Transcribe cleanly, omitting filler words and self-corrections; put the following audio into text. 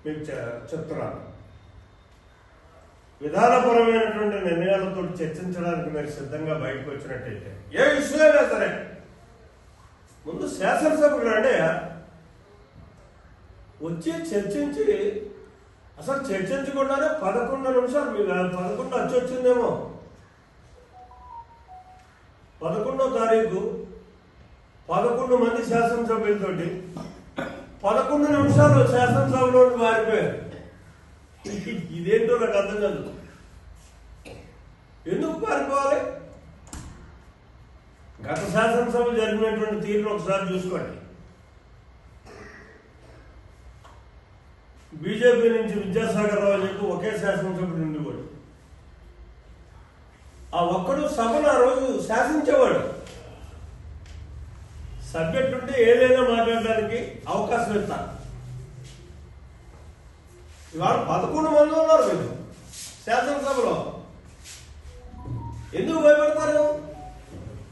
మీకు చెప్తున్నాను. విధానపరమైనటువంటి నిర్ణయాలతో చర్చించడానికి మీరు సిద్ధంగా బయటకు వచ్చినట్టయితే ఏ విషయమైనా సరే ముందు శాసనసభకు రండి, వచ్చి చర్చించి, అసలు చర్చించకుండానే 11 నిమిషాలు, మీకు 11 వచ్చి వచ్చిందేమో, 11వ తారీఖు 11 మంది శాసనసభ్యులతోటి 11 నిమిషాలు శాసనసభలో మారిపోయారు. ఇదేంటో నాకు అర్థం కాదు. ఎందుకు పారిపోవాలి? గత శాసనసభ జరిగినటువంటి తీరును ఒకసారి చూసుకోండి. బీజేపీ నుంచి విద్యాసాగర్ రావు చెప్పి ఒకే శాసనసభ్యుడు ఉండేవాడు. ఆ ఒక్కడు సభను ఆ రోజు శాసించేవాడు. సబ్జెక్ట్ ఉంటే ఏదైనా మాట్లాడడానికి అవకాశం ఇస్తాను. ఇవాళ 11 మంది ఉన్నారు మీరు శాసనసభలో. ఎందుకు భయపడతారు?